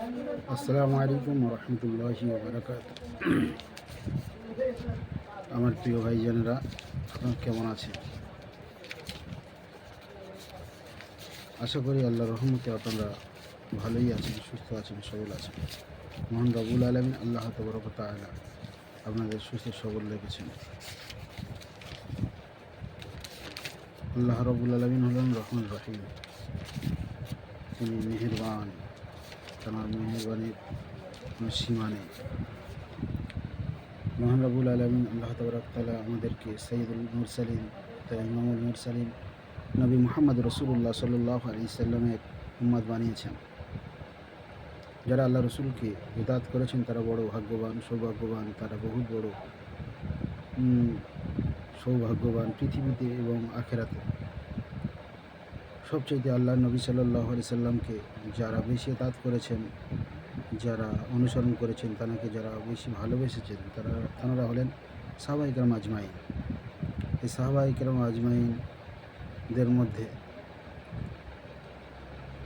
আসসালামু আলাইকুম রহমতুল্লাহি বারাকাতুহু। আমার প্রিয় ভাইজানেরা, আপনারা কেমন আছেন? আশা করি আল্লাহর রহমতে আপনারা ভালোই আছেন, সুস্থ আছেন, সবল আছেন। মহান রব্বুল আলামিন আল্লাহ তাবারক ওয়া তাআলা আপনাদের সুস্থ সবল রেখেছেন। আল্লাহ রব্বুল আলামিন হলেন রহমান রহিম। তিনি মেহেরবান, তাঁর মেহেরবানির কোনো সীমা নেই। মহান রব্বুল আলামিন আল্লাহ তাবারক ওয়া তাআলা আমাদেরকে সাইয়্যিদুল মুরসালিন, ইমামুল মুরসালিন নবী মুহাম্মদ রাসূলুল্লাহ সাল্লাল্লাহু আলাইহি সাল্লামের উম্মত বানিয়েছেন। যারা আল্লাহ রসুলকে ইতাআত করেছেন তারা বড় ভাগ্যবান, সৌভাগ্যবান। তারা বহুত বড় সৌভাগ্যবান পৃথিবীতে এবং আখেরাতে। সবচাইতে আল্লাহ নবী সাল্লাল্লাহু আলাইহি সাল্লামকে যারা বেশি ইতাআত করেছেন, যারা অনুসরণ করেছেন, তাঁকে যারা বেশি ভালোবেসেছেন, তাঁরা হলেন সাহাবায়ে কেরাম আজমাইন। এই সাহাবায়ে কেরাম আজমাইনদের মধ্যে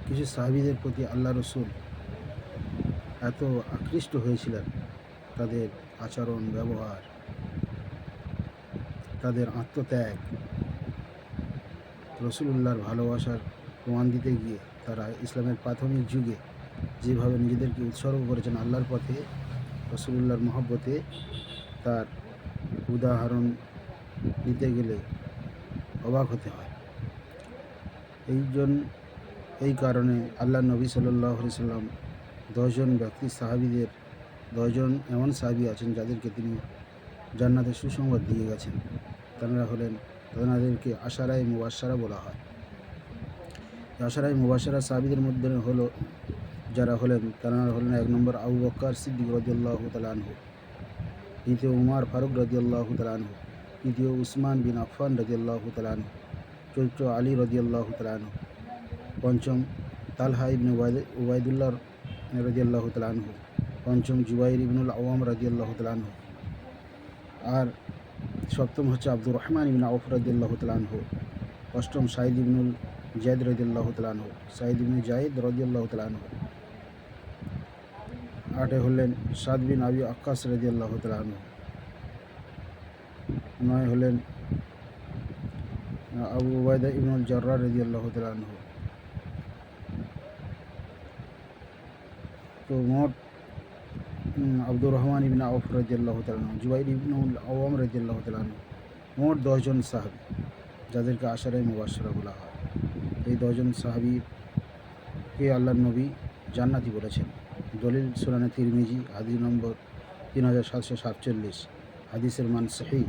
কিছু সাহাবীদের প্রতি আল্লাহ রসুল এত আকৃষ্ট হয়েছিলেন, তাদের আচরণ, ব্যবহার, তাদের আত্মত্যাগ, রসুলুল্লাহর ভালোবাসার প্রমাণ দিতে গিয়ে তারা ইসলামের প্রাথমিক যুগে যেভাবে নিজেদেরকে উৎসর্গ করেছেন আল্লাহর পথে, রসুলুল্লাহর মহব্বতে, তার উদাহরণ দিতে গেলে অবাক হতে হয়। এই কারণে আল্লাহ নবী সাল্লাল্লাহু আলাইহি সাল্লাম 10 জন ব্যক্তি সাহাবীদের, 10 জন এমন সাহাবী আছেন যাদেরকে তিনি জান্নাতের সুসংবাদ দিয়ে গেছেন। তাদেরকে আশারায়ে মুবাশশারা বলা হয়। আশারায়ে মুবাশশারা সাহাবীদের মধ্যে তারা হলেন 1 নম্বর আবু বকর সিদ্দিক রাদিয়াল্লাহু তাআলা আনহু, দ্বিতীয় উমর ফারুক রাদিয়াল্লাহু তাআলা আনহু, তৃতীয় উসমান বিন আফফান রাদিয়াল্লাহু তাআলা আনহু, চতুর্থ আলী রাদিয়াল্লাহু তাআলা আনহু, পঞ্চম তালহা ইবনে উবাইদুল্লাহ রাদিয়াল্লাহু তাআলা আনহু, পঞ্চম জুবাইর ইবনুল আওয়াম রাদিয়াল্লাহু তাআলা আনহু, আর সপ্তম হচ্ছে আব্দুর রহমান ইবনে আউফ রাদিয়াল্লাহু তাআলা আনহু, অষ্টম সাঈদ ইবনুল যায়েদ রাদিয়াল্লাহু তাআলা আনহু, সাঈদ ইবনে যায়েদ রাদিয়াল্লাহু তাআলা আনহু, আটে হলেন সাদ বিন আবি আক্কাস রাদিয়াল্লাহু তাআলা আনহু, নয় হলেন আবু উবাইদা ইবনুল জাররাহ রাদিয়াল্লাহু তাআলা আনহু। তো মোট আব্দুর রহমান ইবনে আউফ রাদিয়াল্লাহু তাআলা আনহু, জুবাইর ইবনুল আওয়াম রাদিয়াল্লাহু তাআলা আনহু, মোট 10 জন সাহাবী যাদেরকে আশারায়ে মুবাশশারা বলা হয়। এই 10 জন সাহাবীকে আল্লাহর নবী জান্নাতি বলেছেন। দলিল সুনানে তিরমিজি, হাদিস নম্বর 3747, হাদিসের মান সহিহ।